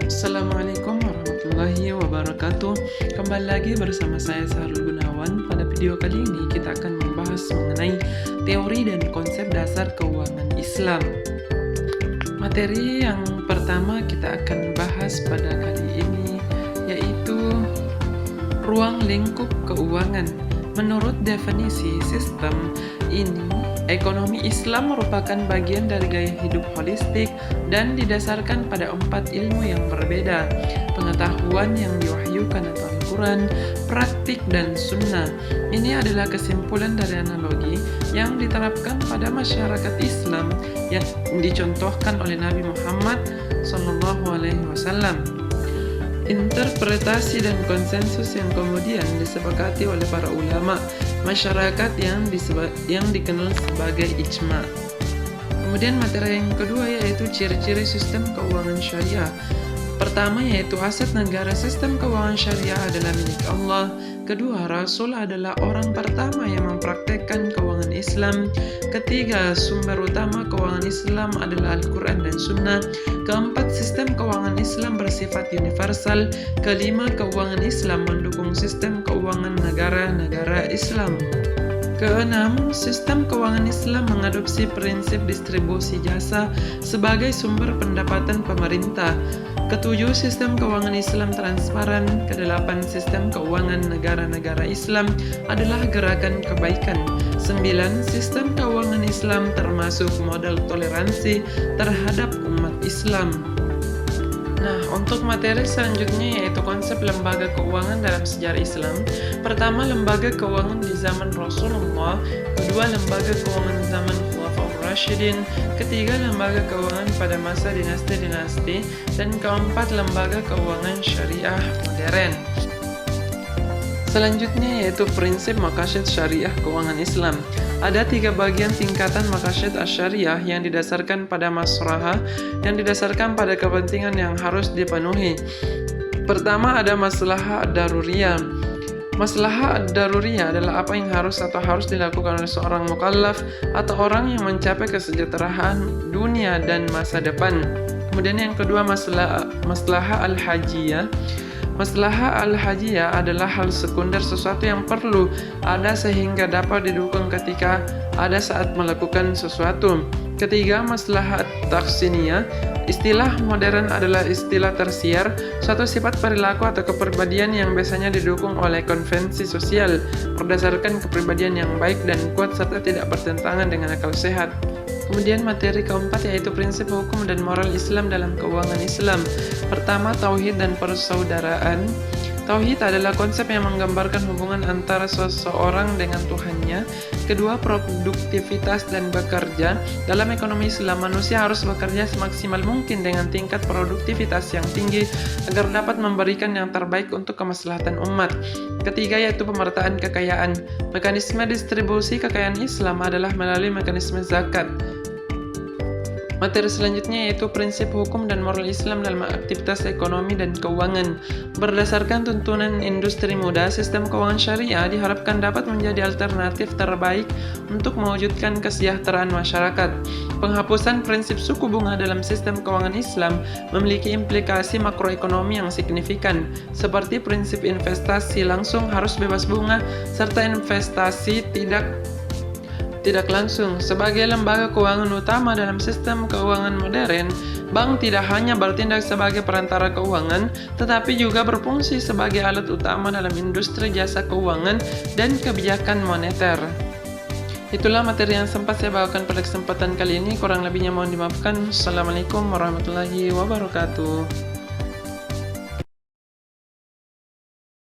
Assalamualaikum warahmatullahi wabarakatuh. Kembali lagi bersama saya Sahrul Gunawan. Pada video kali ini kita akan membahas mengenai teori dan konsep dasar keuangan Islam. Materi yang pertama kita akan bahas pada kali ini yaitu ruang lingkup keuangan. Menurut definisi sistem ini, ekonomi Islam merupakan bagian dari gaya hidup holistik dan didasarkan pada 4 ilmu yang berbeda: pengetahuan yang diwahyukan atau Al-Quran, praktik, dan sunnah. Ini adalah kesimpulan dari analogi yang diterapkan pada masyarakat Islam yang dicontohkan oleh Nabi Muhammad SAW. Interpretasi dan konsensus yang kemudian disepakati oleh para ulama masyarakat yang dikenal sebagai ijma. Kemudian materi yang kedua yaitu ciri-ciri sistem keuangan syariah. Pertama yaitu aset negara. Sistem keuangan syariah adalah milik Allah. Kedua, Rasul adalah orang pertama yang mempraktekkan keuangan Islam. Ketiga, sumber utama keuangan Islam adalah Al-Quran dan Sunnah. Keempat, sistem keuangan Islam bersifat universal. Kelima, keuangan Islam mendukung sistem keuangan negara-negara Islam. Keenam, sistem keuangan Islam mengadopsi prinsip distribusi jasa sebagai sumber pendapatan pemerintah. Ketujuh, sistem keuangan Islam transparan. Kedelapan, sistem keuangan negara-negara Islam adalah gerakan kebaikan. 9. Sistem keuangan Islam termasuk model toleransi terhadap umat Islam. Nah, untuk materi selanjutnya yaitu konsep lembaga keuangan dalam sejarah Islam. Pertama, lembaga keuangan di zaman Rasulullah. Kedua, lembaga keuangan zaman Khulafaur Rasyidin. Ketiga, lembaga keuangan pada masa dinasti-dinasti. Dan keempat, lembaga keuangan syariah modern. Selanjutnya yaitu prinsip maqasid syariah keuangan Islam. Ada 3 bagian tingkatan maqasid asy-syariah yang didasarkan pada maslahah, yang didasarkan pada kepentingan yang harus dipenuhi. Pertama ada maslahah ad-daruriyah. Maslahah ad-daruriyah adalah apa yang harus dilakukan oleh seorang mukallaf atau orang yang mencapai kesejahteraan dunia dan masa depan. Kemudian yang kedua maslahah al-hajiyah. Maslahah al-hajiyah adalah hal sekunder, sesuatu yang perlu ada sehingga dapat didukung ketika ada saat melakukan sesuatu. Ketiga, maslahah tahsiniyah. Istilah modern adalah istilah tersier, suatu sifat perilaku atau kepribadian yang biasanya didukung oleh konvensi sosial berdasarkan kepribadian yang baik dan kuat serta tidak bertentangan dengan akal sehat. Kemudian materi keempat yaitu prinsip hukum dan moral Islam dalam keuangan Islam. Pertama, tauhid dan persaudaraan. Tauhid adalah konsep yang menggambarkan hubungan antara seseorang dengan Tuhannya. Kedua, produktivitas dan bekerja. Dalam ekonomi Islam, manusia harus bekerja semaksimal mungkin dengan tingkat produktivitas yang tinggi agar dapat memberikan yang terbaik untuk kemaslahatan umat. Ketiga, yaitu pemertaan kekayaan. Mekanisme distribusi kekayaan Islam adalah melalui mekanisme zakat. Materi selanjutnya yaitu prinsip hukum dan moral Islam dalam aktivitas ekonomi dan keuangan. Berdasarkan tuntunan industri muda, sistem keuangan syariah diharapkan dapat menjadi alternatif terbaik untuk mewujudkan kesejahteraan masyarakat. Penghapusan prinsip suku bunga dalam sistem keuangan Islam memiliki implikasi makroekonomi yang signifikan, seperti prinsip investasi langsung harus bebas bunga, serta investasi tidak langsung. Sebagai lembaga keuangan utama dalam sistem keuangan modern, bank tidak hanya bertindak sebagai perantara keuangan, tetapi juga berfungsi sebagai alat utama dalam industri jasa keuangan dan kebijakan moneter. Itulah materi yang sempat saya bawakan pada kesempatan kali ini. Kurang lebihnya mohon dimaafkan. Assalamualaikum warahmatullahi wabarakatuh.